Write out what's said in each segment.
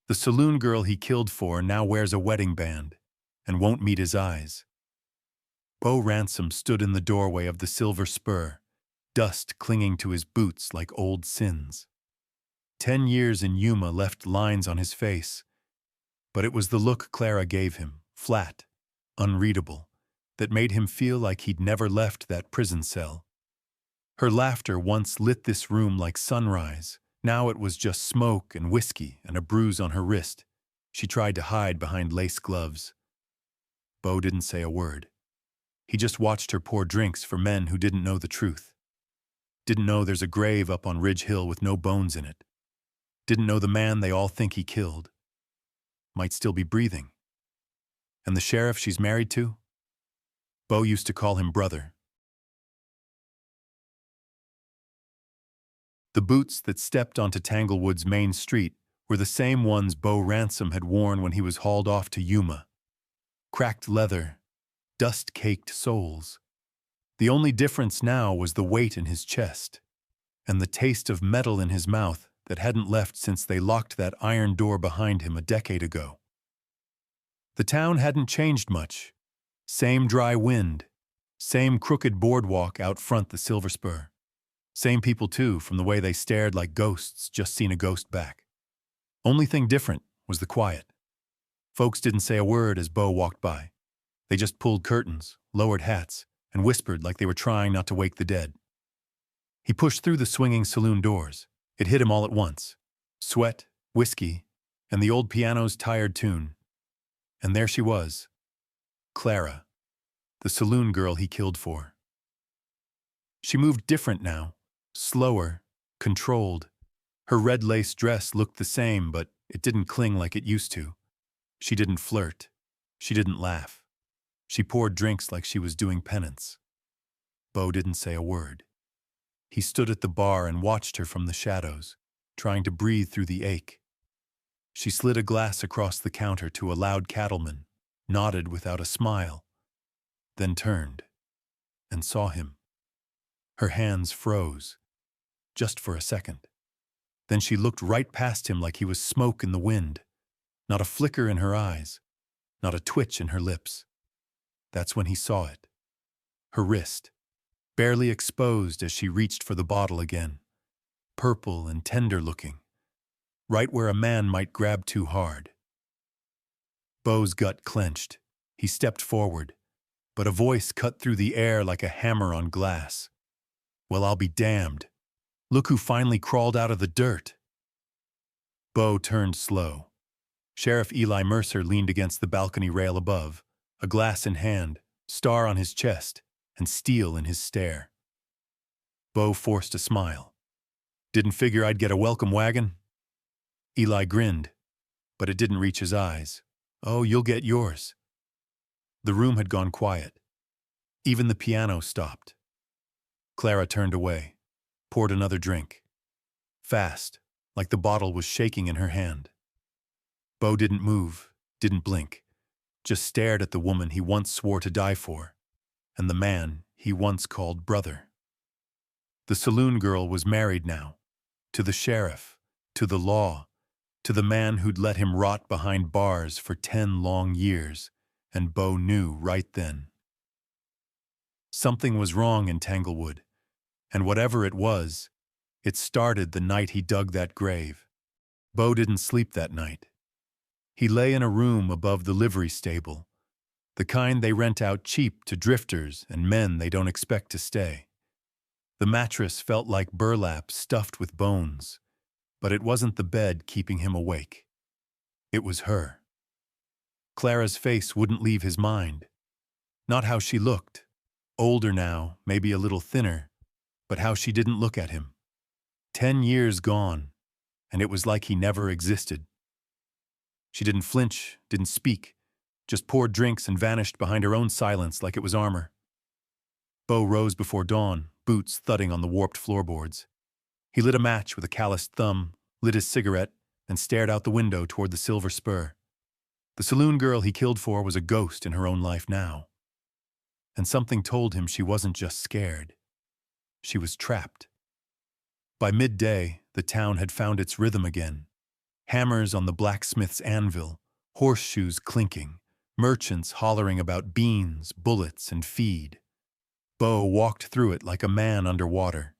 The saloon girl he killed for now wears a wedding band and won't meet his eyes. Bo Ransom stood in the doorway of the Silver Spur, dust clinging to his boots like old sins. 10 years in Yuma left lines on his face, but it was the look Clara gave him, flat, unreadable, that made him feel like he'd never left that prison cell. Her laughter once lit this room like sunrise. Now it was just smoke and whiskey and a bruise on her wrist. She tried to hide behind lace gloves. Bo didn't say a word. He just watched her pour drinks for men who didn't know the truth. Didn't know there's a grave up on Ridge Hill with no bones in it. Didn't know the man they all think he killed might still be breathing. And the sheriff she's married to? Bo used to call him brother. The boots that stepped onto Tanglewood's main street were the same ones Bo Ransom had worn when he was hauled off to Yuma. Cracked leather, dust-caked soles. The only difference now was the weight in his chest and the taste of metal in his mouth that hadn't left since they locked that iron door behind him a decade ago. The town hadn't changed much. Same dry wind, same crooked boardwalk out front the Silver Spur. Same people too, from the way they stared like ghosts just seen a ghost back. Only thing different was the quiet. Folks didn't say a word as Bo walked by. They just pulled curtains, lowered hats, and whispered like they were trying not to wake the dead. He pushed through the swinging saloon doors. It hit him all at once. Sweat, whiskey, and the old piano's tired tune. And there she was, Clara, the saloon girl he killed for. She moved different now. Slower, controlled. Her red lace dress looked the same, but it didn't cling like it used to. She didn't flirt. She didn't laugh. She poured drinks like she was doing penance. Bo didn't say a word. He stood at the bar and watched her from the shadows, trying to breathe through the ache. She slid a glass across the counter to a loud cattleman, nodded without a smile, then turned and saw him. Her hands froze. Just for a second. Then she looked right past him like he was smoke in the wind. Not a flicker in her eyes, not a twitch in her lips. That's when he saw it. Her wrist, barely exposed as she reached for the bottle again. Purple and tender-looking, right where a man might grab too hard. Bo's gut clenched. He stepped forward, but a voice cut through the air like a hammer on glass. Well, I'll be damned. Look who finally crawled out of the dirt. Bo turned slow. Sheriff Eli Mercer leaned against the balcony rail above, a glass in hand, star on his chest, and steel in his stare. Bo forced a smile. Didn't figure I'd get a welcome wagon? Eli grinned, but it didn't reach his eyes. Oh, you'll get yours. The room had gone quiet. Even the piano stopped. Clara turned away. Poured another drink. Fast, like the bottle was shaking in her hand. Bo didn't move, didn't blink, just stared at the woman he once swore to die for, and the man he once called brother. The saloon girl was married now, to the sheriff, to the law, to the man who'd let him rot behind bars for 10 long years, and Bo knew right then. Something was wrong in Tanglewood. And whatever it was, it started the night he dug that grave. Bo didn't sleep that night. He lay in a room above the livery stable, the kind they rent out cheap to drifters and men they don't expect to stay. The mattress felt like burlap stuffed with bones, but it wasn't the bed keeping him awake. It was her. Clara's face wouldn't leave his mind. Not how she looked. Older now, maybe a little thinner, but how she didn't look at him. 10 years gone, and it was like he never existed. She didn't flinch, didn't speak, just poured drinks and vanished behind her own silence like it was armor. Bo rose before dawn, boots thudding on the warped floorboards. He lit a match with a calloused thumb, lit his cigarette, and stared out the window toward the Silver Spur. The saloon girl he killed for was a ghost in her own life now. And something told him she wasn't just scared. She was trapped. By midday, the town had found its rhythm again. Hammers on the blacksmith's anvil, horseshoes clinking, merchants hollering about beans, bullets, and feed. Bo walked through it like a man underwater.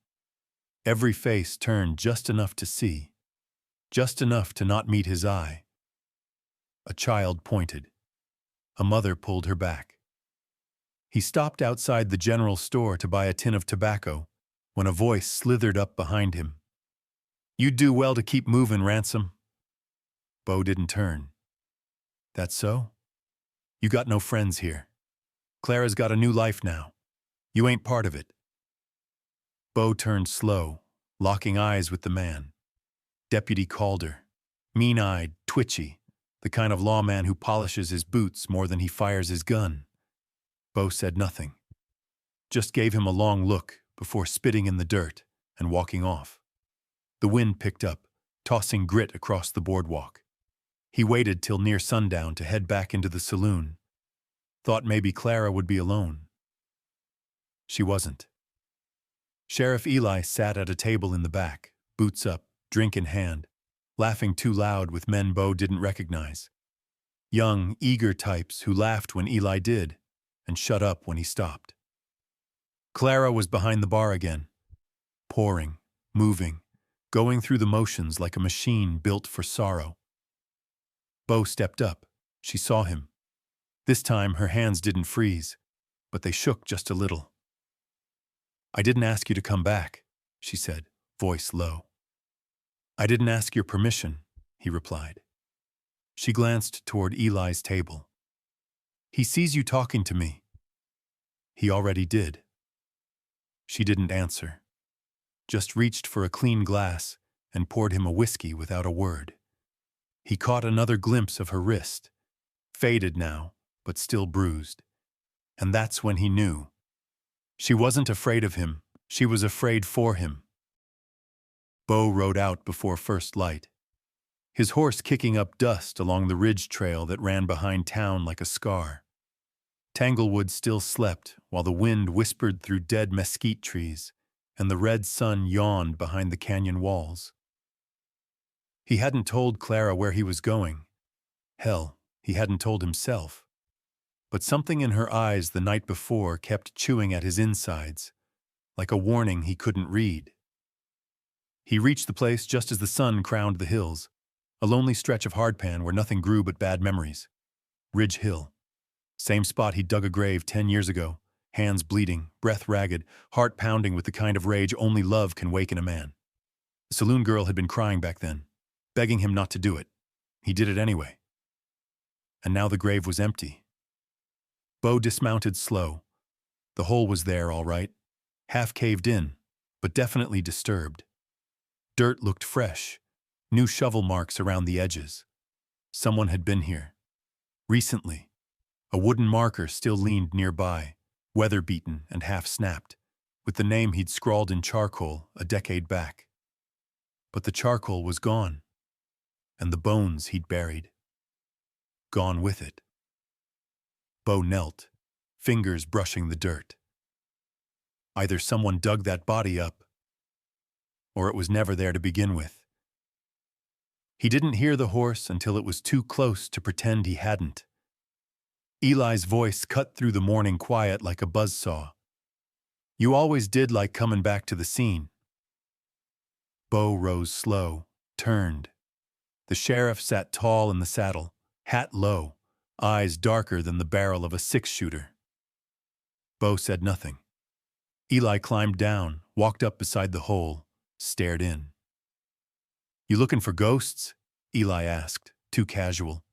Every face turned just enough to see, just enough to not meet his eye. A child pointed. A mother pulled her back. He stopped outside the general store to buy a tin of tobacco when a voice slithered up behind him. "You'd do well to keep moving, Ransom." Bo didn't turn. "That's so? You got no friends here. Clara's got a new life now. You ain't part of it." Bo turned slow, locking eyes with the man. Deputy Calder. Mean-eyed, twitchy, the kind of lawman who polishes his boots more than he fires his gun. Bo said nothing. Just gave him a long look before spitting in the dirt and walking off. The wind picked up, tossing grit across the boardwalk. He waited till near sundown to head back into the saloon. Thought maybe Clara would be alone. She wasn't. Sheriff Eli sat at a table in the back, boots up, drink in hand, laughing too loud with men Bo didn't recognize. Young, eager types who laughed when Eli did and shut up when he stopped. Clara was behind the bar again, pouring, moving, going through the motions like a machine built for sorrow. Bo stepped up. She saw him. This time her hands didn't freeze, but they shook just a little. "I didn't ask you to come back," she said, voice low. "I didn't ask your permission," he replied. She glanced toward Eli's table. "He sees you talking to me." "He already did." She didn't answer, just reached for a clean glass and poured him a whiskey without a word. He caught another glimpse of her wrist, faded now, but still bruised. And that's when he knew. She wasn't afraid of him, she was afraid for him. Bo rode out before first light, his horse kicking up dust along the ridge trail that ran behind town like a scar. Tanglewood still slept while the wind whispered through dead mesquite trees and the red sun yawned behind the canyon walls. He hadn't told Clara where he was going. Hell, he hadn't told himself. But something in her eyes the night before kept chewing at his insides, like a warning he couldn't read. He reached the place just as the sun crowned the hills, a lonely stretch of hardpan where nothing grew but bad memories. Ridge Hill. Same spot he'd dug a grave 10 years ago, hands bleeding, breath ragged, heart pounding with the kind of rage only love can wake in a man. The saloon girl had been crying back then, begging him not to do it. He did it anyway. And now the grave was empty. Bo dismounted slow. The hole was there, all right, half caved in, but definitely disturbed. Dirt looked fresh, new shovel marks around the edges. Someone had been here. Recently. A wooden marker still leaned nearby, weather-beaten and half-snapped, with the name he'd scrawled in charcoal a decade back. But the charcoal was gone, and the bones he'd buried. Gone with it. Bo knelt, fingers brushing the dirt. Either someone dug that body up, or it was never there to begin with. He didn't hear the horse until it was too close to pretend he hadn't. Eli's voice cut through the morning quiet like a buzzsaw. "You always did like coming back to the scene." Bo rose slow, turned. The sheriff sat tall in the saddle, hat low, eyes darker than the barrel of a six-shooter. Bo said nothing. Eli climbed down, walked up beside the hole, stared in. "You looking for ghosts?" Eli asked, too casual.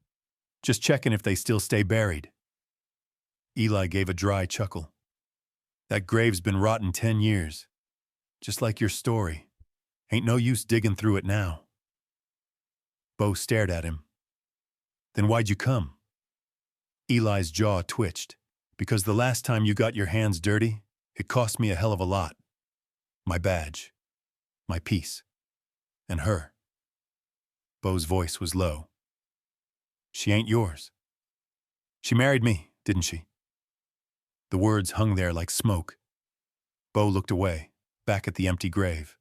"Just checking if they still stay buried." Eli gave a dry chuckle. "That grave's been rotten 10 years. Just like your story. Ain't no use digging through it now." Bo stared at him. "Then why'd you come?" Eli's jaw twitched. "Because the last time you got your hands dirty, it cost me a hell of a lot. My badge. My piece. And her." Bo's voice was low. "She ain't yours. She married me, didn't she?" The words hung there like smoke. Bo looked away, back at the empty grave.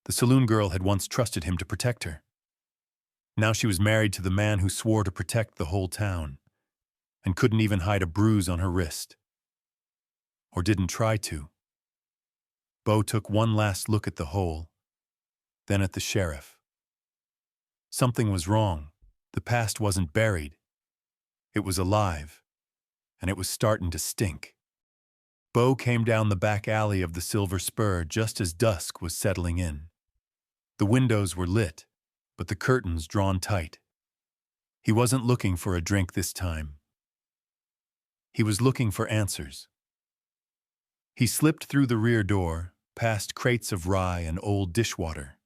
The saloon girl had once trusted him to protect her. Now she was married to the man who swore to protect the whole town, and couldn't even hide a bruise on her wrist. Or didn't try to. Bo took one last look at the hole, then at the sheriff. Something was wrong. The past wasn't buried. It was alive, and it was starting to stink. Bo came down the back alley of the Silver Spur just as dusk was settling in. The windows were lit, but the curtains drawn tight. He wasn't looking for a drink this time. He was looking for answers. He slipped through the rear door, past crates of rye and old dishwater.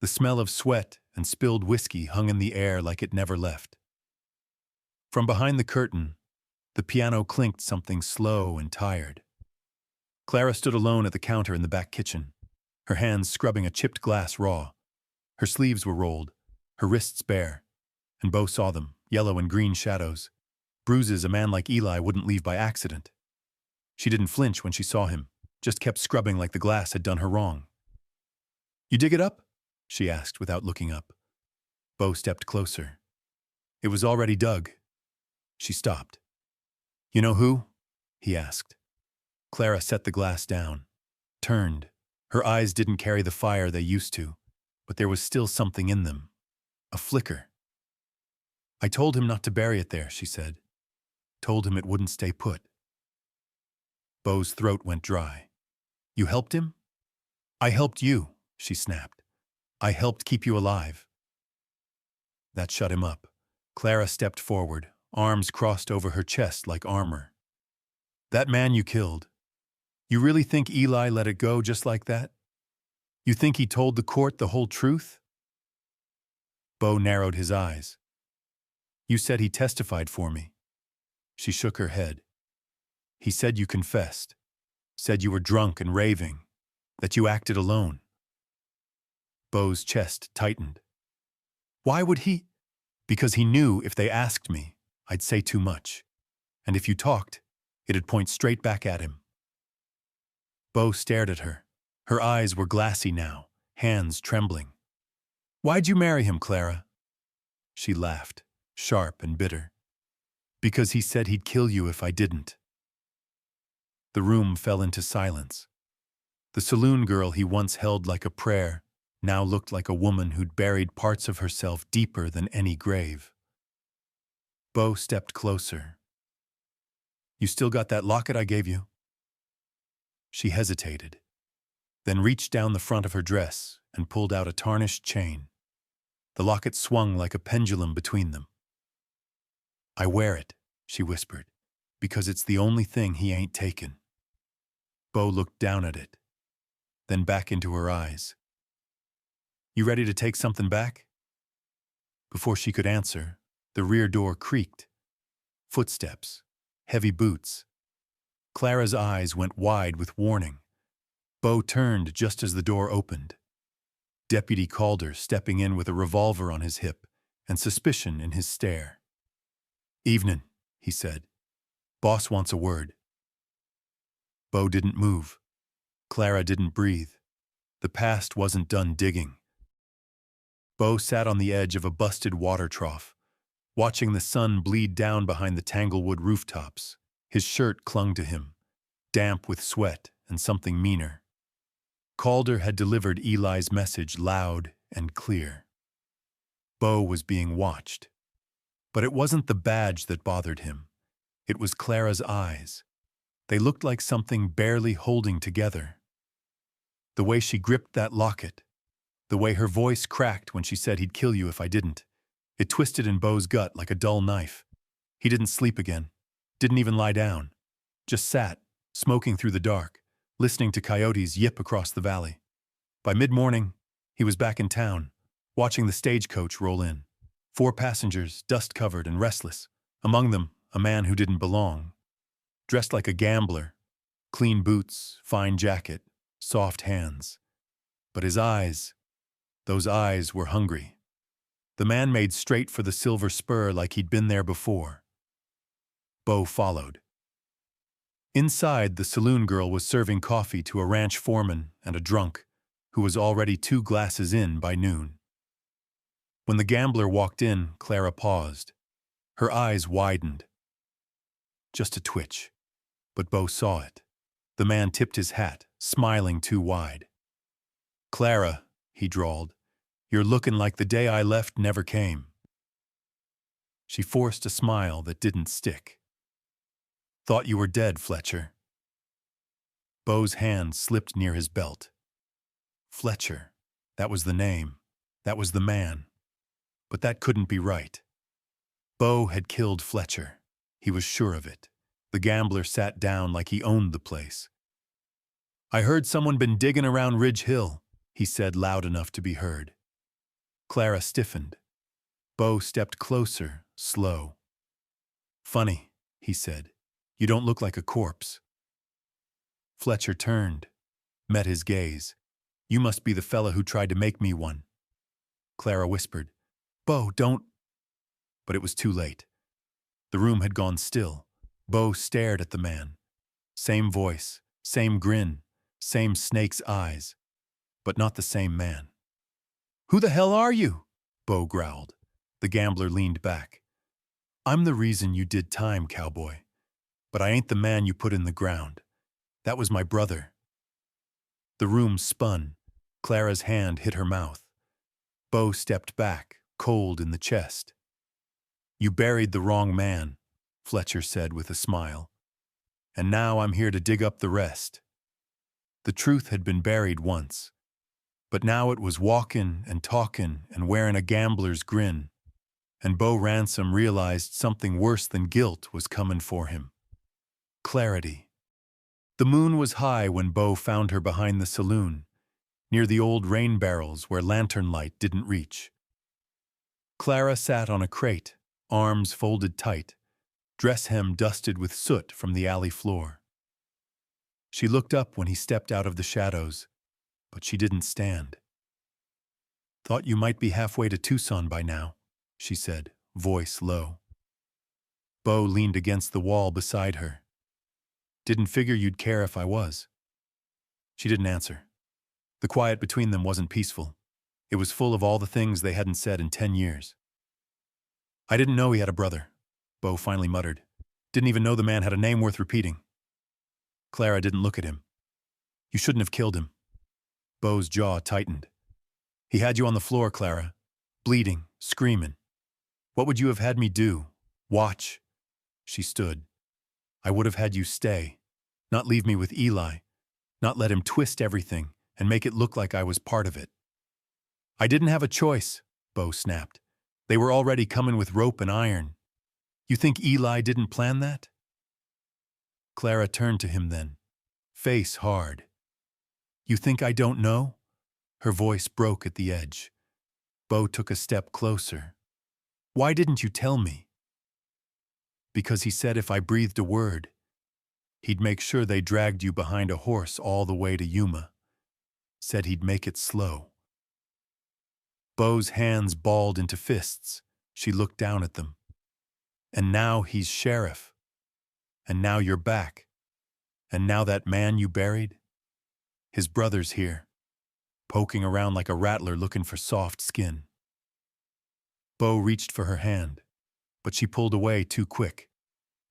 The smell of sweat and spilled whiskey hung in the air like it never left. From behind the curtain, the piano clinked something slow and tired. Clara stood alone at the counter in the back kitchen, her hands scrubbing a chipped glass raw. Her sleeves were rolled, her wrists bare, and Bo saw them, yellow and green shadows. Bruises a man like Eli wouldn't leave by accident. She didn't flinch when she saw him, just kept scrubbing like the glass had done her wrong. "You dig it up?" she asked without looking up. Bo stepped closer. It was already dug. She stopped. "You know who?" he asked. Clara set the glass down, turned. Her eyes didn't carry the fire they used to, but there was still something in them. A flicker. "I told him not to bury it there," she said. "Told him it wouldn't stay put." Bo's throat went dry. "You helped him?" "I helped you," she snapped. "I helped keep you alive." That shut him up. Clara stepped forward, arms crossed over her chest like armor. "That man you killed, you really think Eli let it go just like that? You think he told the court the whole truth?" Bo narrowed his eyes. "You said he testified for me." She shook her head. "He said you confessed, said you were drunk and raving, that you acted alone." Bo's chest tightened. "Why would he?" "Because he knew if they asked me, I'd say too much. And if you talked, it'd point straight back at him." Bo stared at her. Her eyes were glassy now, hands trembling. "Why'd you marry him, Clara?" She laughed, sharp and bitter. "Because he said he'd kill you if I didn't." The room fell into silence. The saloon girl he once held like a prayer now looked like a woman who'd buried parts of herself deeper than any grave. Bo stepped closer. "You still got that locket I gave you?" She hesitated, then reached down the front of her dress and pulled out a tarnished chain. The locket swung like a pendulum between them. "I wear it," she whispered, "because it's the only thing he ain't taken." Bo looked down at it, then back into her eyes. "You ready to take something back?" Before she could answer, the rear door creaked. Footsteps, heavy boots. Clara's eyes went wide with warning. Bo turned just as the door opened. Deputy Calder stepping in with a revolver on his hip and suspicion in his stare. "Evenin'," he said. "Boss wants a word." Bo didn't move. Clara didn't breathe. The past wasn't done digging. Bo sat on the edge of a busted water trough, watching the sun bleed down behind the Tanglewood rooftops. His shirt clung to him, damp with sweat and something meaner. Calder had delivered Eli's message loud and clear. Bo was being watched. But it wasn't the badge that bothered him. It was Clara's eyes. They looked like something barely holding together. The way she gripped that locket, the way her voice cracked when she said he'd kill you if I didn't, it twisted in Bo's gut like a dull knife. He didn't sleep again, didn't even lie down, just sat, smoking through the dark, listening to coyotes yip across the valley. By mid-morning, he was back in town, watching the stagecoach roll in. 4 passengers, dust-covered and restless, among them a man who didn't belong. Dressed like a gambler, clean boots, fine jacket, soft hands. But his eyes, those eyes were hungry. The man made straight for the Silver Spur like he'd been there before. Bo followed. Inside, the saloon girl was serving coffee to a ranch foreman and a drunk, who was already 2 glasses in by noon. When the gambler walked in, Clara paused. Her eyes widened. Just a twitch. But Bo saw it. The man tipped his hat, smiling too wide. "Clara," he drawled, "you're looking like the day I left never came." She forced a smile that didn't stick. "Thought you were dead, Fletcher." Bo's hand slipped near his belt. Fletcher. That was the name. That was the man. But that couldn't be right. Bo had killed Fletcher. He was sure of it. The gambler sat down like he owned the place. "I heard someone been digging around Ridge Hill," he said loud enough to be heard. Clara stiffened. Bo stepped closer, slow. "Funny," he said. "You don't look like a corpse." Fletcher turned, met his gaze. "You must be the fella who tried to make me one." Clara whispered, "Bo, don't—" But it was too late. The room had gone still. Bo stared at the man. Same voice, same grin, same snake's eyes, but not the same man. "Who the hell are you?" Bo growled. The gambler leaned back. "I'm the reason you did time, cowboy. But I ain't the man you put in the ground. That was my brother." The room spun. Clara's hand hit her mouth. Bo stepped back, cold in the chest. "You buried the wrong man," Fletcher said with a smile. "And now I'm here to dig up the rest." The truth had been buried once, but now it was walkin' and talkin' and wearing a gambler's grin. And Bo Ransom realized something worse than guilt was comin' for him. Clarity. The moon was high when Bo found her behind the saloon, near the old rain barrels where lantern light didn't reach. Clara sat on a crate, arms folded tight, dress hem dusted with soot from the alley floor. She looked up when he stepped out of the shadows, but she didn't stand. "Thought you might be halfway to Tucson by now," she said, voice low. Bo leaned against the wall beside her. "Didn't figure you'd care if I was." She didn't answer. The quiet between them wasn't peaceful. It was full of all the things they hadn't said in 10 years. "I didn't know he had a brother," Bo finally muttered. "Didn't even know the man had a name worth repeating." Clara didn't look at him. "You shouldn't have killed him." Bo's jaw tightened. "He had you on the floor, Clara, bleeding, screaming. What would you have had me do? Watch?" She stood. "I would have had you stay, not leave me with Eli, not let him twist everything and make it look like I was part of it." "I didn't have a choice," Bo snapped. "They were already coming with rope and iron. You think Eli didn't plan that?" Clara turned to him then, face hard. "You think I don't know?" Her voice broke at the edge. Bo took a step closer. "Why didn't you tell me?" "Because he said if I breathed a word, he'd make sure they dragged you behind a horse all the way to Yuma. Said he'd make it slow." Bo's hands balled into fists. She looked down at them. "And now he's sheriff. And now you're back. And now that man you buried, his brother's here, poking around like a rattler looking for soft skin." Bo reached for her hand, but she pulled away too quick.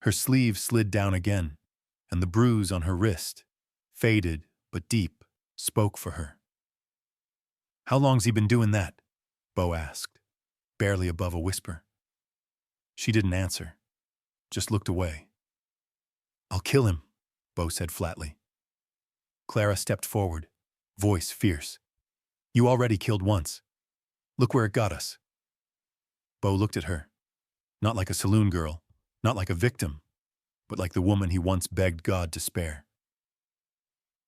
Her sleeve slid down again, and the bruise on her wrist, faded but deep, spoke for her. "How long's he been doing that?" Bo asked, barely above a whisper. She didn't answer, just looked away. "I'll kill him," Bo said flatly. Clara stepped forward, voice fierce. "You already killed once. Look where it got us." Bo looked at her, not like a saloon girl, not like a victim, but like the woman he once begged God to spare.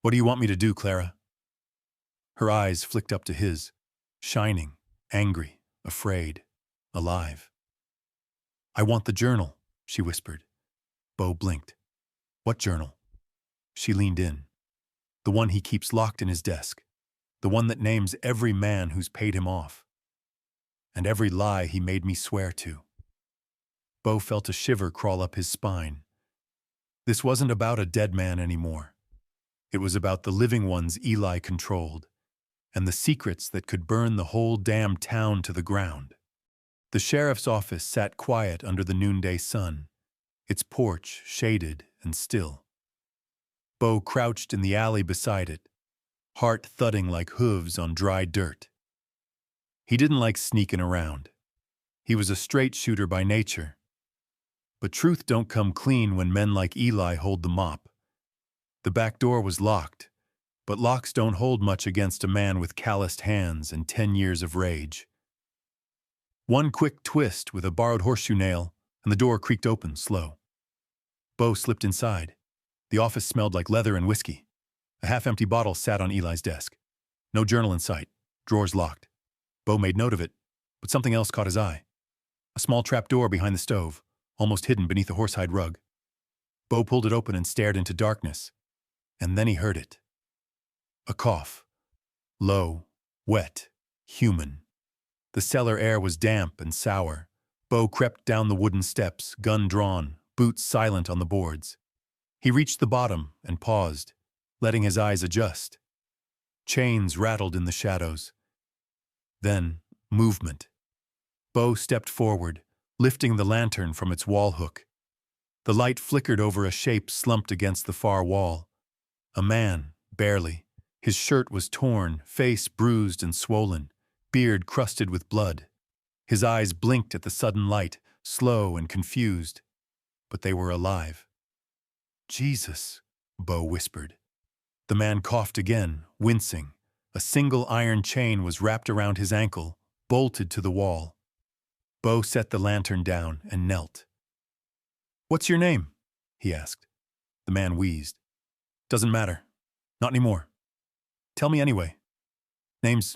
"What do you want me to do, Clara?" Her eyes flicked up to his, shining, angry, afraid, alive. "I want the journal," she whispered. Bo blinked. "What journal?" She leaned in. "The one he keeps locked in his desk. The one that names every man who's paid him off. And every lie he made me swear to." Bo felt a shiver crawl up his spine. This wasn't about a dead man anymore. It was about the living ones Eli controlled, and the secrets that could burn the whole damn town to the ground. The sheriff's office sat quiet under the noonday sun, its porch shaded and still. Bo crouched in the alley beside it, heart thudding like hooves on dry dirt. He didn't like sneaking around. He was a straight shooter by nature. But truth don't come clean when men like Eli hold the mop. The back door was locked, but locks don't hold much against a man with calloused hands and 10 years of rage. One quick twist with a borrowed horseshoe nail, and the door creaked open, slow. Bo slipped inside. The office smelled like leather and whiskey. A half-empty bottle sat on Eli's desk. No journal in sight, drawers locked. Bo made note of it, but something else caught his eye. A small trap door behind the stove, almost hidden beneath a horsehide rug. Bo pulled it open and stared into darkness, and then he heard it. A cough. Low, wet, human. The cellar air was damp and sour. Bo crept down the wooden steps, gun drawn, boots silent on the boards. He reached the bottom and paused, letting his eyes adjust. Chains rattled in the shadows. Then, movement. Bo stepped forward, lifting the lantern from its wall hook. The light flickered over a shape slumped against the far wall. A man, barely. His shirt was torn, face bruised and swollen, beard crusted with blood. His eyes blinked at the sudden light, slow and confused. But they were alive. "Jesus," Bo whispered. The man coughed again, wincing. A single iron chain was wrapped around his ankle, bolted to the wall. Bo set the lantern down and knelt. "What's your name?" he asked. The man wheezed. "Doesn't matter. Not anymore." "Tell me anyway." "Name's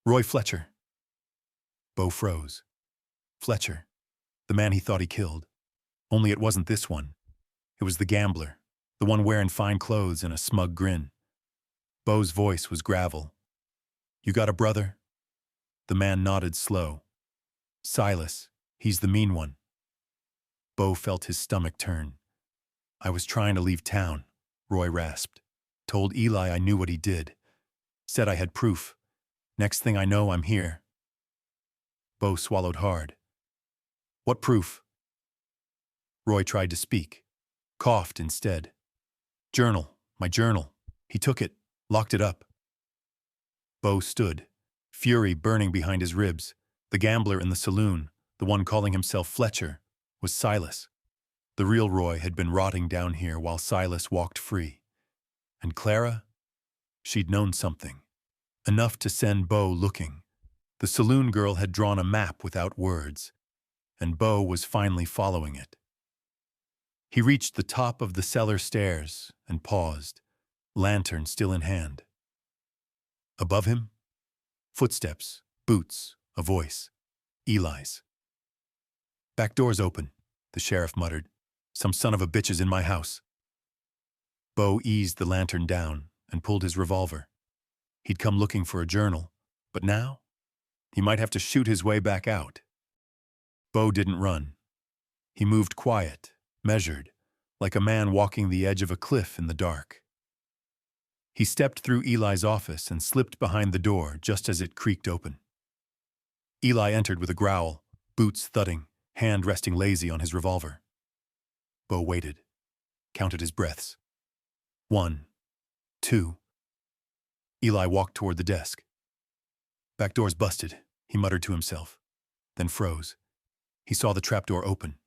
Roy Fletcher." Bo froze. Fletcher. The man he thought he killed. Only it wasn't this one. It was the gambler, the one wearing fine clothes and a smug grin. Bo's voice was gravel. "You got a brother?" The man nodded slow. "Silas. He's the mean one." Bo felt his stomach turn. "I was trying to leave town," Roy rasped. "Told Eli I knew what he did. Said I had proof. Next thing I know, I'm here." Bo swallowed hard. "What proof?" Roy tried to speak. Coughed instead. "Journal. My journal. He took it. Locked it up." Bo stood, fury burning behind his ribs. The gambler in the saloon, the one calling himself Fletcher, was Silas. The real Roy had been rotting down here while Silas walked free. And Clara? She'd known something. Enough to send Bo looking. The Saloon Girl had drawn a map without words, and Bo was finally following it. He reached the top of the cellar stairs and paused, lantern still in hand. Above him? Footsteps, boots, a voice. Eli's. "Back door's open," the sheriff muttered. "Some son of a bitch is in my house." Bo eased the lantern down and pulled his revolver. He'd come looking for a journal, but now he might have to shoot his way back out. Bo didn't run. He moved quiet, measured, like a man walking the edge of a cliff in the dark. He stepped through Eli's office and slipped behind the door just as it creaked open. Eli entered with a growl, boots thudding, hand resting lazy on his revolver. Bo waited, counted his breaths. 1, 2. Eli walked toward the desk. "Back door's busted," he muttered to himself, then froze. He saw the trapdoor open.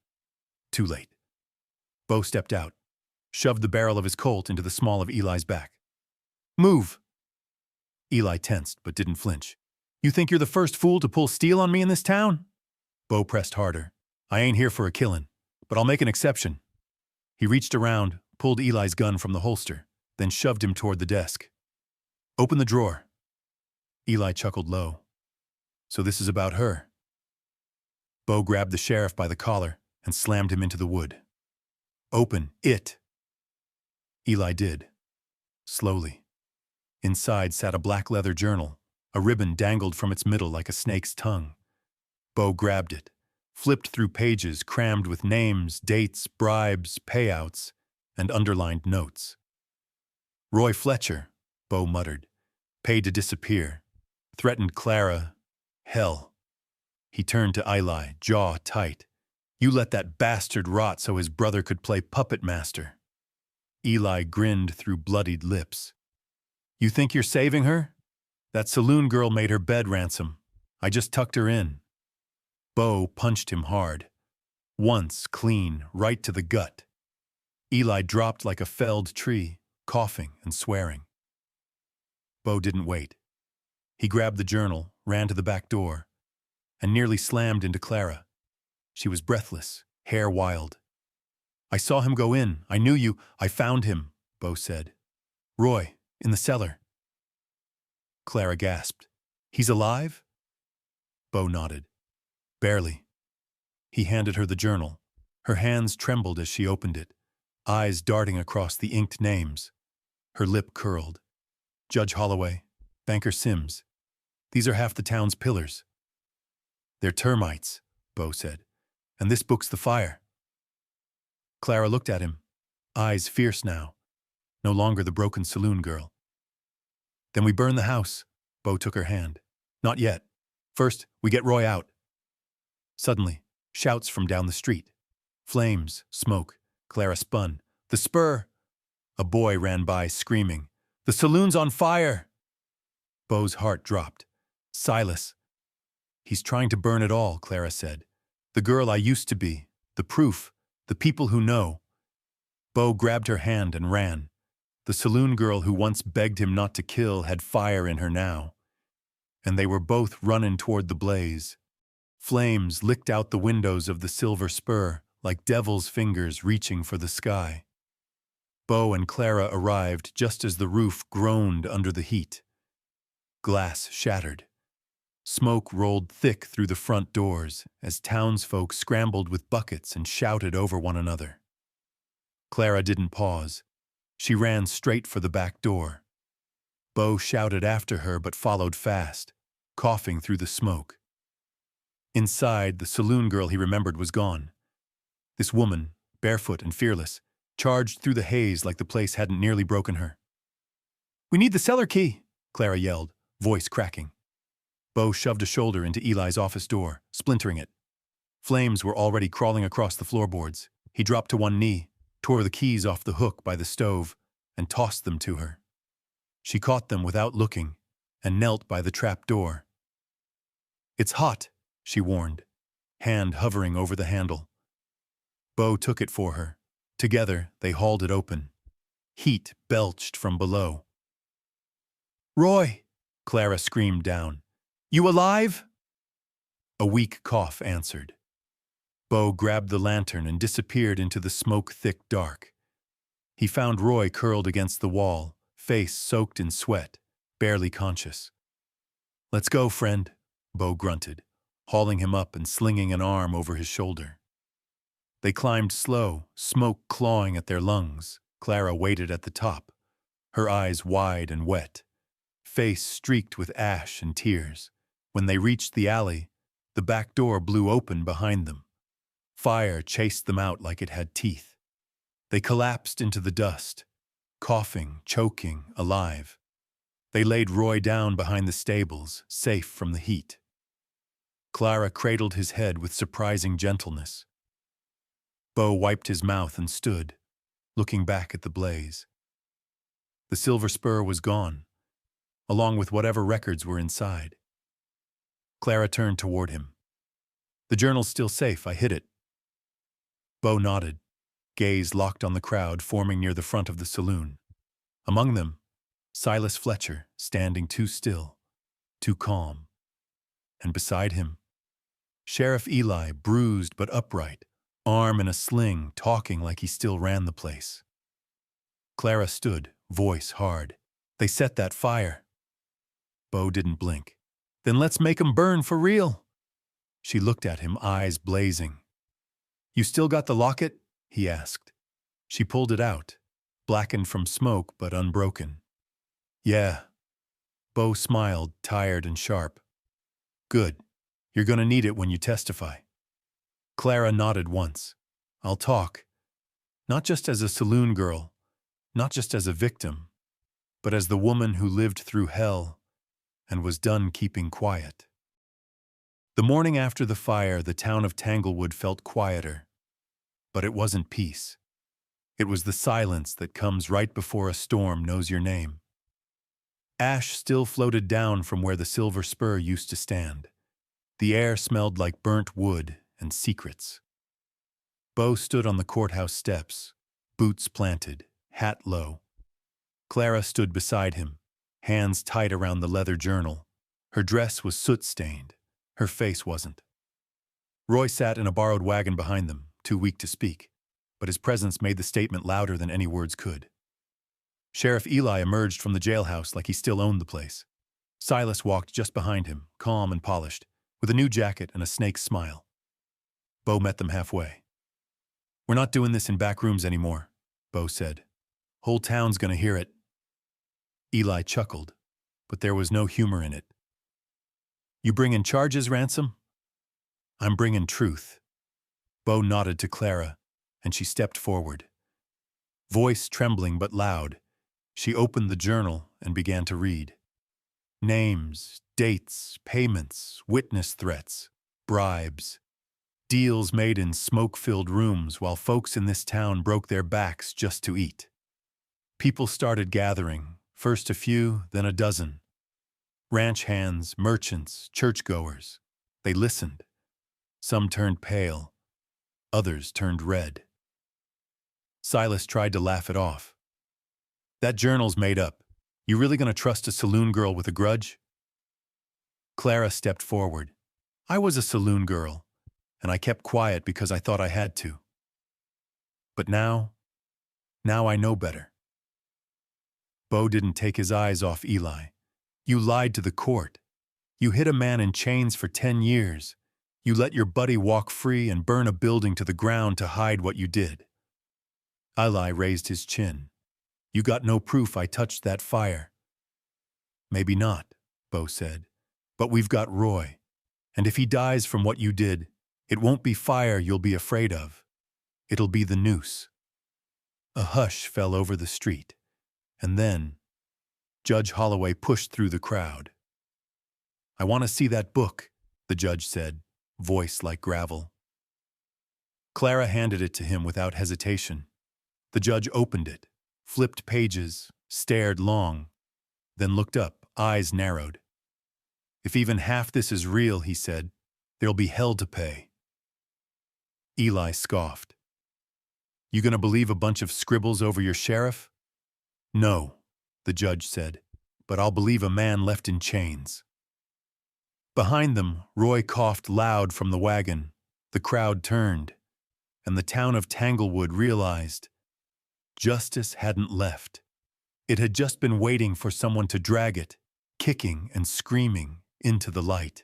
Too late. Bo stepped out, shoved the barrel of his Colt into the small of Eli's back. "Move!" Eli tensed but didn't flinch. "You think you're the first fool to pull steel on me in this town?" Bo pressed harder. "I ain't here for a killin', but I'll make an exception." He reached around, pulled Eli's gun from the holster, then shoved him toward the desk. "Open the drawer." Eli chuckled low. "So this is about her." Bo grabbed the sheriff by the collar and slammed him into the wood. "Open it." Eli did. Slowly. Inside sat a black leather journal. A ribbon dangled from its middle like a snake's tongue. Bo grabbed it, flipped through pages crammed with names, dates, bribes, payouts, and underlined notes. "Roy Fletcher," Bo muttered. Paid to disappear. Threatened Clara. Hell. He turned to Eli, jaw tight. You let that bastard rot so his brother could play puppet master. Eli grinned through bloodied lips. You think you're saving her? That saloon girl made her bed ransom. I just tucked her in. Bo punched him hard. Once, clean, right to the gut. Eli dropped like a felled tree, coughing and swearing. Bo didn't wait. He grabbed the journal, ran to the back door, and nearly slammed into Clara. She was breathless, hair wild. I saw him go in. I knew you. I found him, Bo said. Roy, in the cellar. Clara gasped. He's alive? Bo nodded. Barely. He handed her the journal. Her hands trembled as she opened it, eyes darting across the inked names. Her lip curled. Judge Holloway, Banker Sims. These are half the town's pillars. They're termites, Bo said. And this book's the fire. Clara looked at him, eyes fierce now, no longer the broken saloon girl. Then we burn the house, Bo took her hand. Not yet. First, we get Roy out. Suddenly, shouts from down the street. Flames, smoke. Clara spun. The spur! A boy ran by, screaming. The saloon's on fire! Bo's heart dropped. Silas. He's trying to burn it all, Clara said. The girl I used to be. The proof. The people who know. Bo grabbed her hand and ran. The saloon girl who once begged him not to kill had fire in her now. And they were both running toward the blaze. Flames licked out the windows of the silver spur, like devil's fingers reaching for the sky. Bo and Clara arrived just as the roof groaned under the heat. Glass shattered. Smoke rolled thick through the front doors as townsfolk scrambled with buckets and shouted over one another. Clara didn't pause. She ran straight for the back door. Bo shouted after her but followed fast, coughing through the smoke. Inside, the saloon girl he remembered was gone. This woman, barefoot and fearless, charged through the haze like the place hadn't nearly broken her. We need the cellar key, Clara yelled, voice cracking. Bo shoved a shoulder into Eli's office door, splintering it. Flames were already crawling across the floorboards. He dropped to one knee, tore the keys off the hook by the stove, and tossed them to her. She caught them without looking and knelt by the trap door. It's hot, she warned, hand hovering over the handle. Bo took it for her. Together, they hauled it open. Heat belched from below. Roy, Clara screamed down. You alive? A weak cough answered. Bo grabbed the lantern and disappeared into the smoke-thick dark. He found Roy curled against the wall, face soaked in sweat, barely conscious. Let's go, friend, Bo grunted, hauling him up and slinging an arm over his shoulder. They climbed slow, smoke clawing at their lungs. Clara waited at the top, her eyes wide and wet, face streaked with ash and tears. When they reached the alley, the back door blew open behind them. Fire chased them out like it had teeth. They collapsed into the dust, coughing, choking, alive. They laid Roy down behind the stables, safe from the heat. Clara cradled his head with surprising gentleness. Bo wiped his mouth and stood, looking back at the blaze. The silver spur was gone, along with whatever records were inside. Clara turned toward him. The journal's still safe, I hid it. Bo nodded, gaze locked on the crowd forming near the front of the saloon. Among them, Silas Fletcher, standing too still, too calm. And beside him, Sheriff Eli, bruised but upright, arm in a sling, talking like he still ran the place. Clara stood, voice hard. They set that fire. Bo didn't blink. Then let's make 'em burn for real. She looked at him, eyes blazing. You still got the locket? He asked. She pulled it out, blackened from smoke but unbroken. Yeah. Bo smiled, tired and sharp. Good. You're gonna need it when you testify. Clara nodded once. I'll talk. Not just as a saloon girl, not just as a victim, but as the woman who lived through hell and was done keeping quiet. The morning after the fire, the town of Tanglewood felt quieter, but it wasn't peace. It was the silence that comes right before a storm knows your name. Ash still floated down from where the silver spur used to stand. The air smelled like burnt wood and secrets. Bo stood on the courthouse steps, boots planted, hat low. Clara stood beside him, hands tight around the leather journal. Her dress was soot-stained. Her face wasn't. Roy sat in a borrowed wagon behind them, too weak to speak, but his presence made the statement louder than any words could. Sheriff Eli emerged from the jailhouse like he still owned the place. Silas walked just behind him, calm and polished, with a new jacket and a snake's smile. Bo met them halfway. "We're not doing this in back rooms anymore," Bo said. "Whole town's gonna hear it." Eli chuckled, but there was no humor in it. "You bringin' charges, Ransom?" "I'm bringin' truth." Bo nodded to Clara, and she stepped forward. Voice trembling but loud, she opened the journal and began to read. Names, dates, payments, witness threats, bribes. Deals made in smoke-filled rooms while folks in this town broke their backs just to eat. People started gathering, first a few, then a dozen. Ranch hands, merchants, churchgoers. They listened. Some turned pale. Others turned red. Silas tried to laugh it off. "That journal's made up. You really gonna trust a saloon girl with a grudge?" Clara stepped forward. "I was a saloon girl, and I kept quiet because I thought I had to. But now I know better." Bo didn't take his eyes off Eli. "You lied to the court. You hid a man in chains for 10 years. You let your buddy walk free and burn a building to the ground to hide what you did." Eli raised his chin. "You got no proof I touched that fire." "Maybe not," Bo said. "But we've got Roy. And if he dies from what you did, it won't be fire you'll be afraid of. It'll be the noose." A hush fell over the street. And then Judge Holloway pushed through the crowd. "I want to see that book," the judge said, voice like gravel. Clara handed it to him without hesitation. The judge opened it, flipped pages, stared long, then looked up, eyes narrowed. "If even half this is real," he said, "there'll be hell to pay." Eli scoffed. "You gonna believe a bunch of scribbles over your sheriff?" "No," the judge said, "but I'll believe a man left in chains." Behind them, Roy coughed loud from the wagon. The crowd turned, and the town of Tanglewood realized justice hadn't left. It had just been waiting for someone to drag it, kicking and screaming, into the light.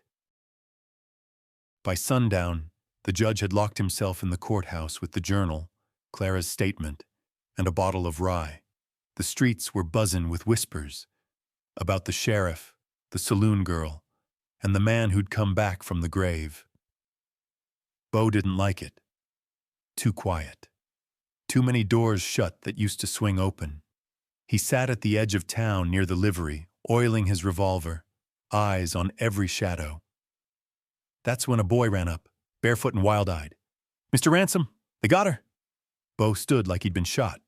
By sundown, the judge had locked himself in the courthouse with the journal, Clara's statement, and a bottle of rye. The streets were buzzing with whispers about the sheriff, the saloon girl, and the man who'd come back from the grave. Bo didn't like it. Too quiet. Too many doors shut that used to swing open. He sat at the edge of town near the livery, oiling his revolver, eyes on every shadow. That's when a boy ran up, barefoot and wild-eyed. "Mr. Ransom, they got her." Bo stood like he'd been shot.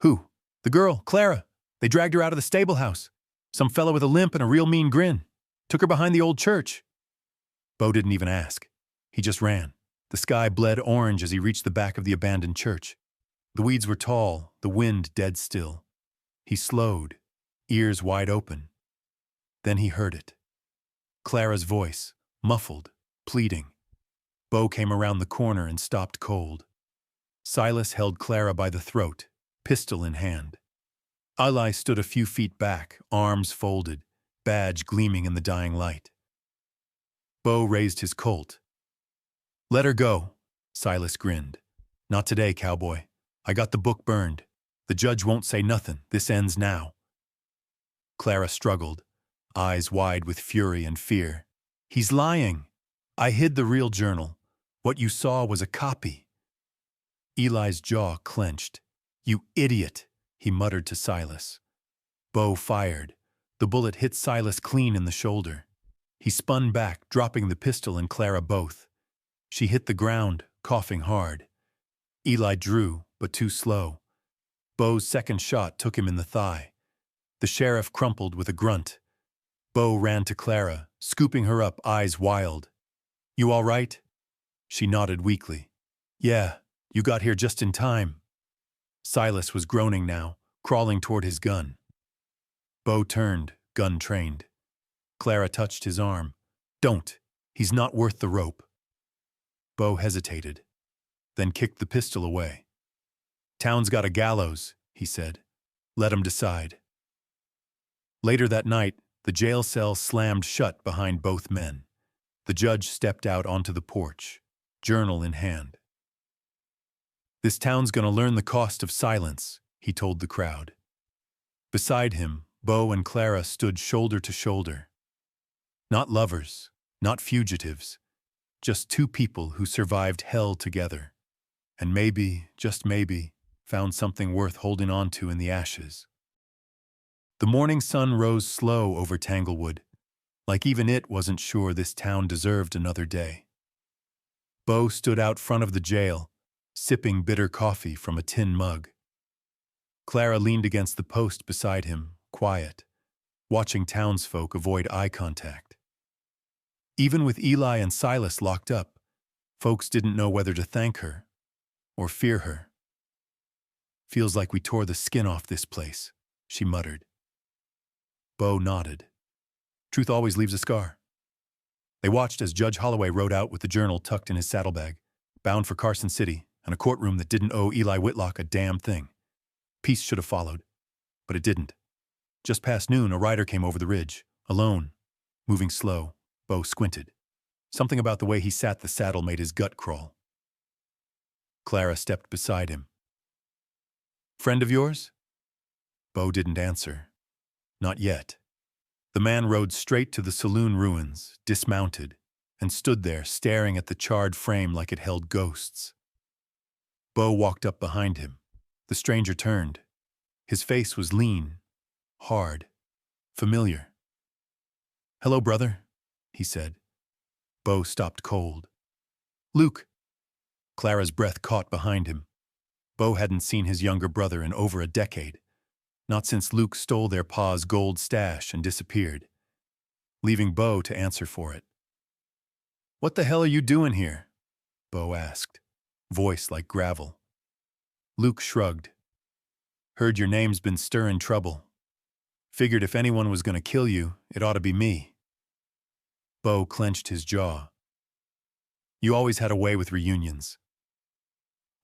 "Who?" "The girl, Clara. They dragged her out of the stable house. Some fella with a limp and a real mean grin. Took her behind the old church." Bo didn't even ask. He just ran. The sky bled orange as he reached the back of the abandoned church. The weeds were tall, the wind dead still. He slowed, ears wide open. Then he heard it. Clara's voice, muffled, pleading. Bo came around the corner and stopped cold. Silas held Clara by the throat, pistol in hand. Eli stood a few feet back, arms folded, badge gleaming in the dying light. Bo raised his Colt. "Let her go," Silas grinned. "Not today, cowboy. I got the book burned. The judge won't say nothing. This ends now." Clara struggled, eyes wide with fury and fear. "He's lying. I hid the real journal. What you saw was a copy." Eli's jaw clenched. "You idiot," he muttered to Silas. Bo fired. The bullet hit Silas clean in the shoulder. He spun back, dropping the pistol and Clara both. She hit the ground, coughing hard. Eli drew, but too slow. Bo's second shot took him in the thigh. The sheriff crumpled with a grunt. Bo ran to Clara, scooping her up, eyes wild. "You all right?" She nodded weakly. "Yeah, you got here just in time." Silas was groaning now, crawling toward his gun. Bo turned, gun trained. Clara touched his arm. "Don't. He's not worth the rope." Bo hesitated, then kicked the pistol away. "Town's got a gallows," he said. "Let 'em decide." Later that night, the jail cell slammed shut behind both men. The judge stepped out onto the porch, journal in hand. "This town's gonna learn the cost of silence," he told the crowd. Beside him, Bo and Clara stood shoulder to shoulder. Not lovers, not fugitives, just two people who survived hell together, and maybe, just maybe, found something worth holding on to in the ashes. The morning sun rose slow over Tanglewood, like even it wasn't sure this town deserved another day. Bo stood out front of the jail, sipping bitter coffee from a tin mug. Clara leaned against the post beside him, quiet, watching townsfolk avoid eye contact. Even with Eli and Silas locked up, folks didn't know whether to thank her or fear her. "Feels like we tore the skin off this place," she muttered. Bo nodded. "Truth always leaves a scar." They watched as Judge Holloway rode out with the journal tucked in his saddlebag, bound for Carson City and a courtroom that didn't owe Eli Whitlock a damn thing. Peace should have followed, but it didn't. Just past noon, a rider came over the ridge, alone, moving slow. Bo squinted. Something about the way he sat the saddle made his gut crawl. Clara stepped beside him. "Friend of yours?" Bo didn't answer. Not yet. The man rode straight to the saloon ruins, dismounted, and stood there staring at the charred frame like it held ghosts. Bo walked up behind him. The stranger turned. His face was lean, hard, familiar. "Hello, brother," he said. Bo stopped cold. "Luke." Clara's breath caught behind him. Bo hadn't seen his younger brother in over a decade, not since Luke stole their pa's gold stash and disappeared, leaving Bo to answer for it. "What the hell are you doing here?" Bo asked, voice like gravel. Luke shrugged. "Heard your name's been stirring trouble. Figured if anyone was gonna kill you, it ought to be me." Bo clenched his jaw. "You always had a way with reunions."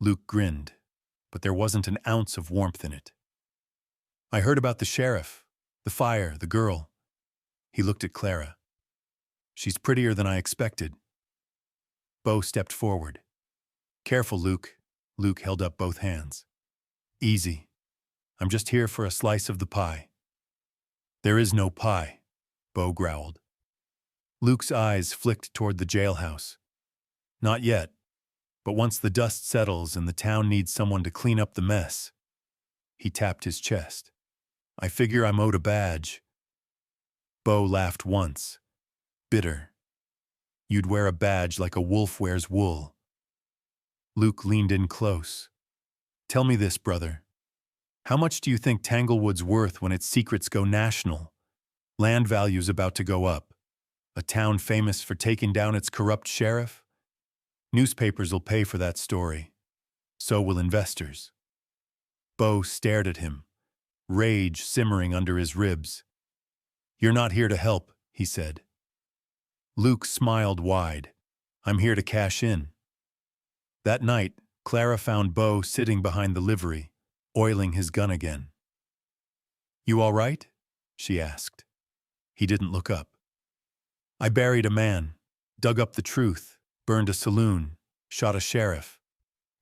Luke grinned, but there wasn't an ounce of warmth in it. "I heard about the sheriff, the fire, the girl." He looked at Clara. "She's prettier than I expected." Bo stepped forward. "Careful, Luke." Luke held up both hands. "Easy. I'm just here for a slice of the pie." "There is no pie," Bo growled. Luke's eyes flicked toward the jailhouse. "Not yet, but once the dust settles and the town needs someone to clean up the mess." He tapped his chest. "I figure I'm owed a badge." Bo laughed once, bitter. "You'd wear a badge like a wolf wears wool." Luke leaned in close. "Tell me this, brother. How much do you think Tanglewood's worth when its secrets go national? Land value's about to go up. A town famous for taking down its corrupt sheriff? Newspapers will pay for that story. So will investors." Bo stared at him, rage simmering under his ribs. "You're not here to help," he said. Luke smiled wide. "I'm here to cash in." That night, Clara found Bo sitting behind the livery, oiling his gun again. "You all right?" she asked. He didn't look up. "I buried a man, dug up the truth, burned a saloon, shot a sheriff,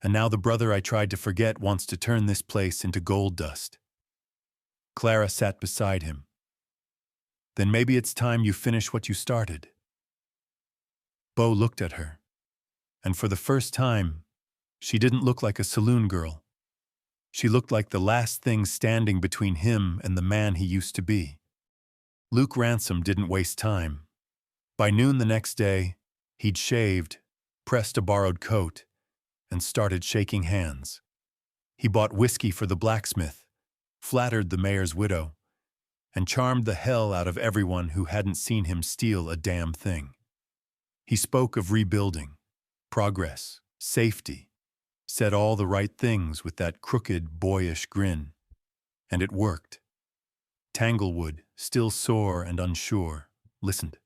and now the brother I tried to forget wants to turn this place into gold dust." Clara sat beside him. "Then maybe it's time you finish what you started." Bo looked at her, and for the first time, she didn't look like a saloon girl. She looked like the last thing standing between him and the man he used to be. Luke Ransom didn't waste time. By noon the next day, he'd shaved, pressed a borrowed coat, and started shaking hands. He bought whiskey for the blacksmith, flattered the mayor's widow, and charmed the hell out of everyone who hadn't seen him steal a damn thing. He spoke of rebuilding, progress, safety, said all the right things with that crooked, boyish grin. And it worked. Tanglewood, still sore and unsure, listened.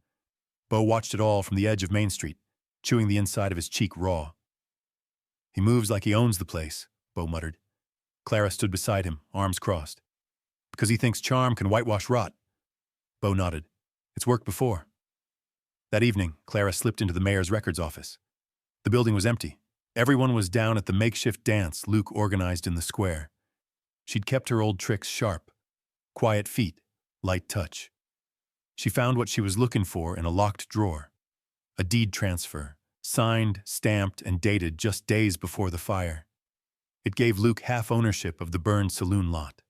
Bo watched it all from the edge of Main Street, chewing the inside of his cheek raw. He moves like he owns the place, Bo muttered. Clara stood beside him, arms crossed. Because he thinks charm can whitewash rot. Bo nodded. It's worked before. That evening, Clara slipped into the mayor's records office. The building was empty. Everyone was down at the makeshift dance Luke organized in the square. She'd kept her old tricks sharp. Quiet feet, light touch. She found what she was looking for in a locked drawer. A deed transfer, signed, stamped, and dated just days before the fire. It gave Luke half ownership of the burned saloon lot.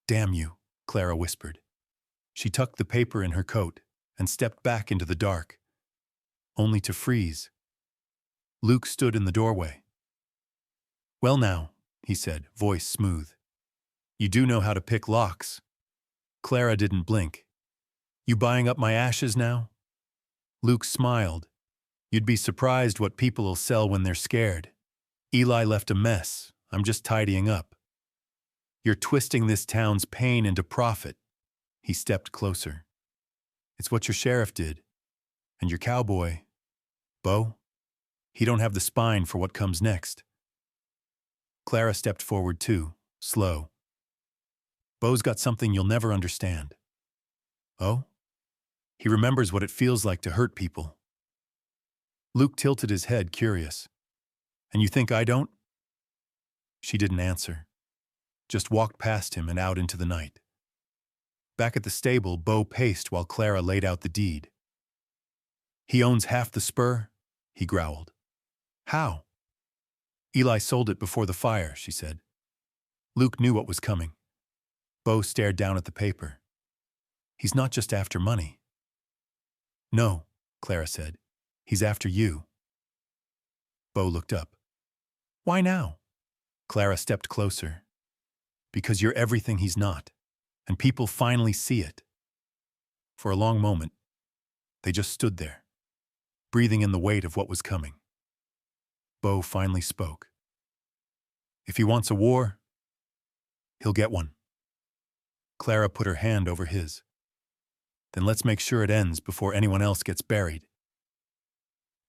Damn you, Clara whispered. She tucked the paper in her coat and stepped back into the dark, only to freeze. Luke stood in the doorway. Well now, he said, voice smooth. You do know how to pick locks. Clara didn't blink. You buying up my ashes now? Luke smiled. You'd be surprised what people'll sell when they're scared. Eli left a mess. I'm just tidying up. You're twisting this town's pain into profit. He stepped closer. It's what your sheriff did. And your cowboy, Bo, he don't have the spine for what comes next. Clara stepped forward too, slow. Bo's got something you'll never understand. Oh? He remembers what it feels like to hurt people. Luke tilted his head, curious. And you think I don't? She didn't answer. Just walked past him and out into the night. Back at the stable, Bo paced while Clara laid out the deed. He owns half the spur, he growled. How? Eli sold it before the fire, she said. Luke knew what was coming. Bo stared down at the paper. He's not just after money. No, Clara said. He's after you. Bo looked up. Why now? Clara stepped closer. Because you're everything he's not, and people finally see it. For a long moment, they just stood there, breathing in the weight of what was coming. Bo finally spoke. If he wants a war, he'll get one. Clara put her hand over his. Then let's make sure it ends before anyone else gets buried.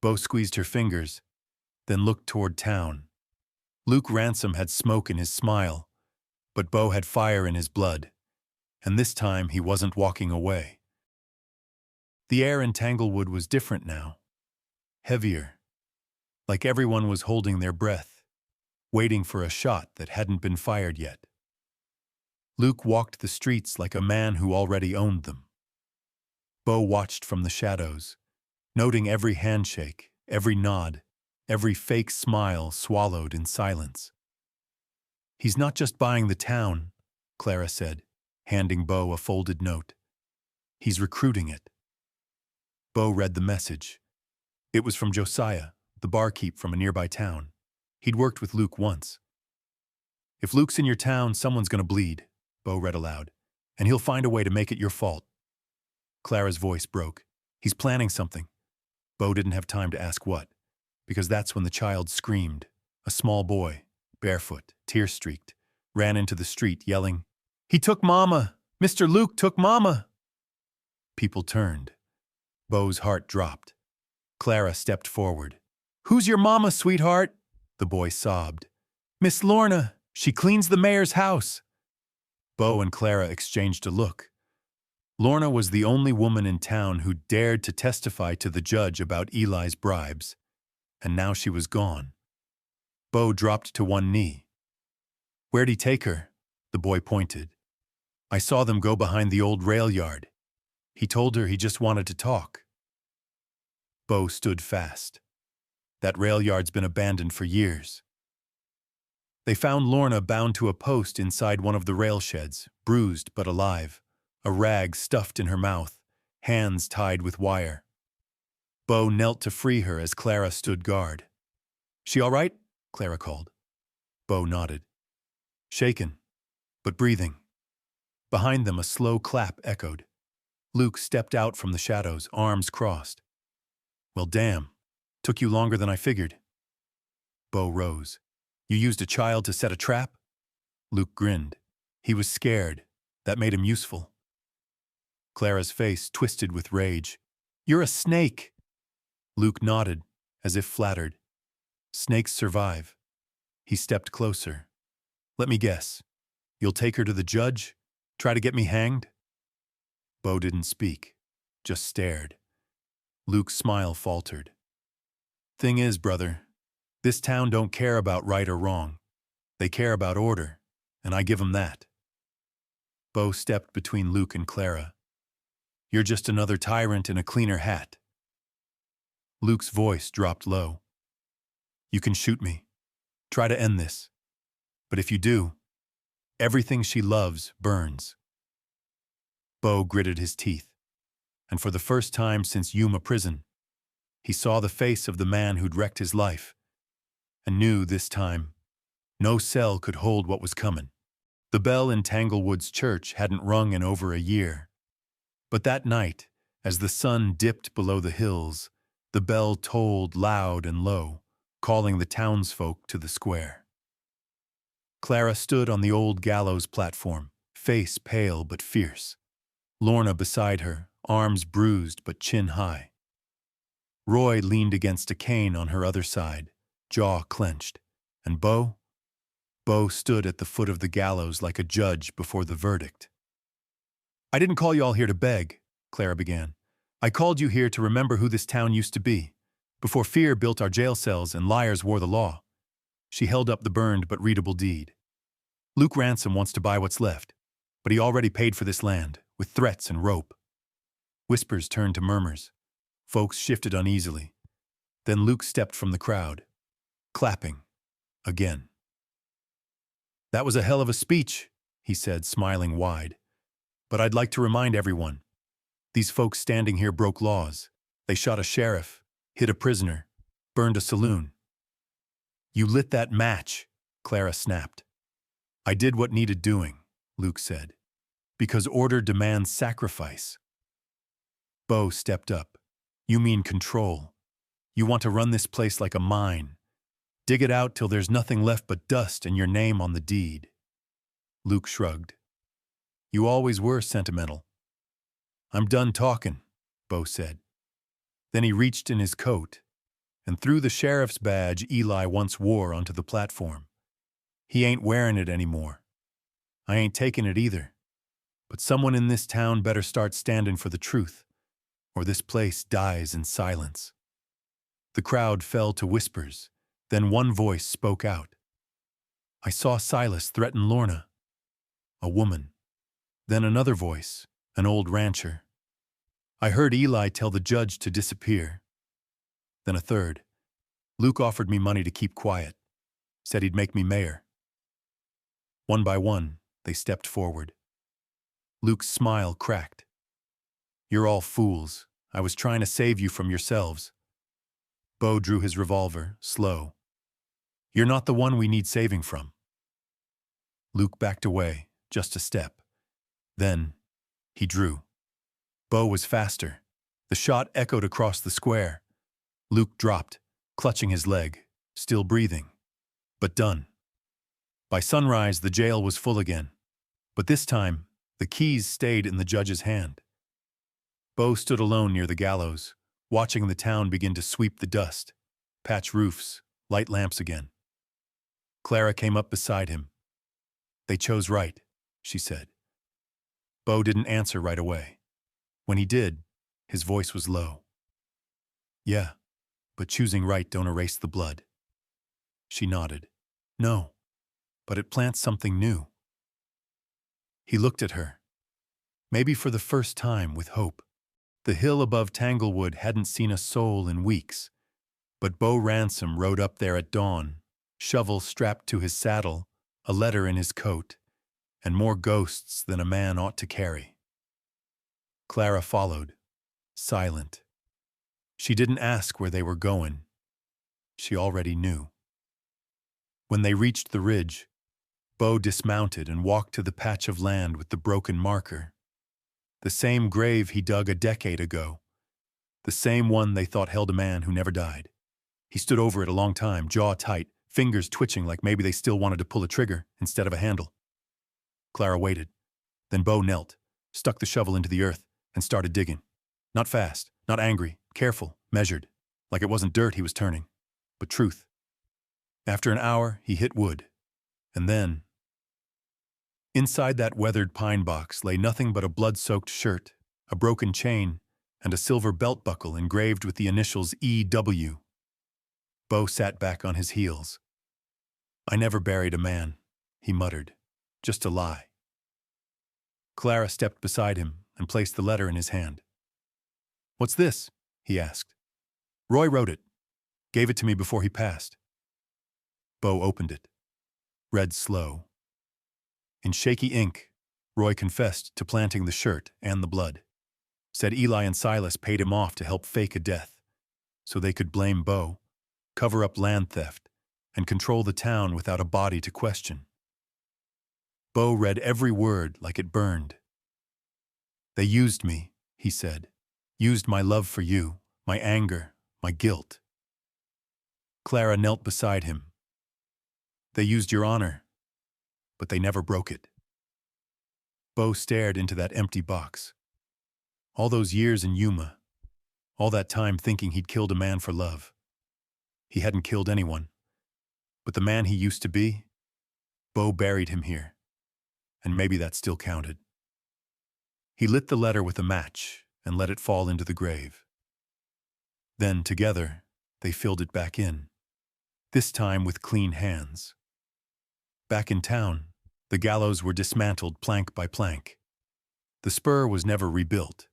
Bo squeezed her fingers, then looked toward town. Luke Ransom had smoke in his smile, but Bo had fire in his blood, and this time he wasn't walking away. The air in Tanglewood was different now, heavier, like everyone was holding their breath, waiting for a shot that hadn't been fired yet. Luke walked the streets like a man who already owned them. Bo watched from the shadows, noting every handshake, every nod, every fake smile swallowed in silence. He's not just buying the town, Clara said, handing Bo a folded note. He's recruiting it. Bo read the message. It was from Josiah, the barkeep from a nearby town. He'd worked with Luke once. If Luke's in your town, someone's gonna bleed, Bo read aloud, and he'll find a way to make it your fault. Clara's voice broke. He's planning something. Bo didn't have time to ask what, because that's when the child screamed. A small boy, barefoot, tear-streaked, ran into the street yelling, "He took Mama! Mr. Luke took Mama!" People turned. Bo's heart dropped. Clara stepped forward. "Who's your mama, sweetheart?" the boy sobbed. "Miss Lorna. She cleans the mayor's house." Bo and Clara exchanged a look. Lorna was the only woman in town who dared to testify to the judge about Eli's bribes, and now she was gone. Bo dropped to one knee. "Where'd he take her?" the boy pointed. "I saw them go behind the old rail yard. He told her he just wanted to talk." Bo stood fast. That rail yard's been abandoned for years. They found Lorna bound to a post inside one of the rail sheds, bruised but alive, a rag stuffed in her mouth, hands tied with wire. Bo knelt to free her as Clara stood guard. "She all right?" Clara called. Bo nodded. Shaken, but breathing. Behind them a slow clap echoed. Luke stepped out from the shadows, arms crossed. "Well, damn. Took you longer than I figured." Bo rose. "You used a child to set a trap?" Luke grinned. He was scared. That made him useful. Clara's face twisted with rage. "You're a snake!" Luke nodded, as if flattered. "Snakes survive." He stepped closer. "Let me guess. You'll take her to the judge? Try to get me hanged?" Bo didn't speak, just stared. Luke's smile faltered. "Thing is, brother, this town don't care about right or wrong. They care about order, and I give 'em that." Bo stepped between Luke and Clara. "You're just another tyrant in a cleaner hat." Luke's voice dropped low. "You can shoot me. Try to end this. But if you do, everything she loves burns." Bo gritted his teeth, and for the first time since Yuma prison, he saw the face of the man who'd wrecked his life, and knew this time no cell could hold what was coming. The bell in Tanglewood's church hadn't rung in over a year. But that night, as the sun dipped below the hills, the bell tolled loud and low, calling the townsfolk to the square. Clara stood on the old gallows platform, face pale but fierce. Lorna beside her, arms bruised but chin high. Roy leaned against a cane on her other side, jaw clenched. And Bo? Bo stood at the foot of the gallows like a judge before the verdict. "I didn't call you all here to beg," Clara began. "I called you here to remember who this town used to be, before fear built our jail cells and liars wore the law." She held up the burned but readable deed. "Luke Ransom wants to buy what's left, but he already paid for this land, with threats and rope." Whispers turned to murmurs. Folks shifted uneasily. Then Luke stepped from the crowd, clapping, again. "That was a hell of a speech," he said, smiling wide. "But I'd like to remind everyone, these folks standing here broke laws. They shot a sheriff, hit a prisoner, burned a saloon." "You lit that match," Clara snapped. "I did what needed doing," Luke said, "because order demands sacrifice." Bo stepped up. "You mean control. You want to run this place like a mine. Dig it out till there's nothing left but dust and your name on the deed." Luke shrugged. "You always were sentimental." "I'm done talking," Bo said. Then he reached in his coat and threw the sheriff's badge Eli once wore onto the platform. "He ain't wearing it anymore. I ain't taking it either. But someone in this town better start standing for the truth, or this place dies in silence." The crowd fell to whispers. Then one voice spoke out. "I saw Silas threaten Lorna." A woman. Then another voice, an old rancher. "I heard Eli tell the judge to disappear." Then a third. "Luke offered me money to keep quiet. Said he'd make me mayor." One by one, they stepped forward. Luke's smile cracked. "You're all fools. I was trying to save you from yourselves." Bo drew his revolver, slow. "You're not the one we need saving from." Luke backed away, just a step. Then, he drew. Bo was faster. The shot echoed across the square. Luke dropped, clutching his leg, still breathing, but done. By sunrise, the jail was full again. But this time, the keys stayed in the judge's hand. Bo stood alone near the gallows, watching the town begin to sweep the dust, patch roofs, light lamps again. Clara came up beside him. "They chose right," she said. Bo didn't answer right away. When he did, his voice was low. "Yeah, but choosing right don't erase the blood." She nodded. "No, but it plants something new." He looked at her, maybe for the first time with hope. The hill above Tanglewood hadn't seen a soul in weeks, but Bo Ransom rode up there at dawn, shovel strapped to his saddle, a letter in his coat, and more ghosts than a man ought to carry. Clara followed, silent. She didn't ask where they were going. She already knew. When they reached the ridge, Bo dismounted and walked to the patch of land with the broken marker. The same grave he dug a decade ago. The same one they thought held a man who never died. He stood over it a long time, jaw tight, fingers twitching like maybe they still wanted to pull a trigger instead of a handle. Clara waited. Then Bo knelt, stuck the shovel into the earth, and started digging. Not fast, not angry, careful, measured, like it wasn't dirt he was turning, but truth. After an hour, he hit wood. And then, inside that weathered pine box lay nothing but a blood-soaked shirt, a broken chain, and a silver belt buckle engraved with the initials E.W. Bo sat back on his heels. "I never buried a man," he muttered. "Just a lie." Clara stepped beside him and placed the letter in his hand. "What's this?" he asked. "Roy wrote it. Gave it to me before he passed." Bo opened it. Read slow. In shaky ink, Roy confessed to planting the shirt and the blood. Said Eli and Silas paid him off to help fake a death, so they could blame Bo, cover up land theft, and control the town without a body to question. Bo read every word like it burned. "They used me," he said. "Used my love for you, my anger, my guilt." Clara knelt beside him. "They used your honor, but they never broke it." Bo stared into that empty box. All those years in Yuma, all that time thinking he'd killed a man for love. He hadn't killed anyone, but the man he used to be, Bo buried him here, and maybe that still counted. He lit the letter with a match and let it fall into the grave. Then, together, they filled it back in, this time with clean hands. Back in town, the gallows were dismantled plank by plank. The spur was never rebuilt,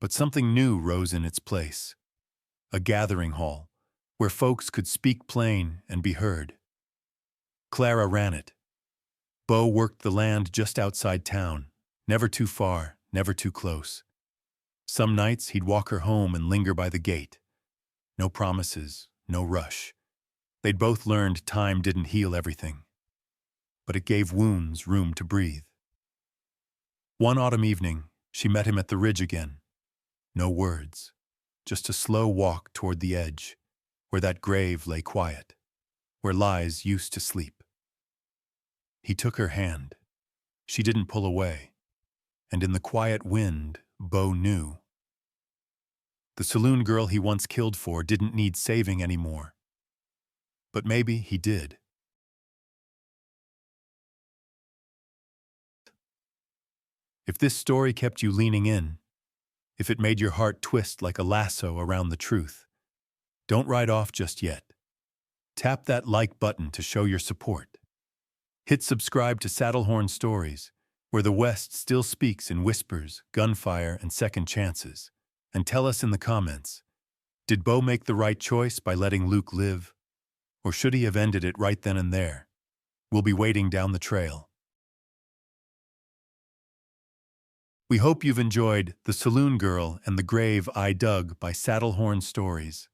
but something new rose in its place. A gathering hall, where folks could speak plain and be heard. Clara ran it. Bo worked the land just outside town, never too far, never too close. Some nights he'd walk her home and linger by the gate. No promises, no rush. They'd both learned time didn't heal everything, but it gave wounds room to breathe. One autumn evening, she met him at the ridge again. No words, just a slow walk toward the edge, where that grave lay quiet, where lies used to sleep. He took her hand. She didn't pull away, and in the quiet wind, Bo knew. The saloon girl he once killed for didn't need saving anymore. But maybe he did. If this story kept you leaning in, if it made your heart twist like a lasso around the truth, don't write off just yet. Tap that like button to show your support. Hit subscribe to Saddlehorn Stories, where the West still speaks in whispers, gunfire, and second chances. And tell us in the comments, did Bo make the right choice by letting Luke live? Or should he have ended it right then and there? We'll be waiting down the trail. We hope you've enjoyed The Saloon Girl and the Grave I Dug by Saddlehorn Stories.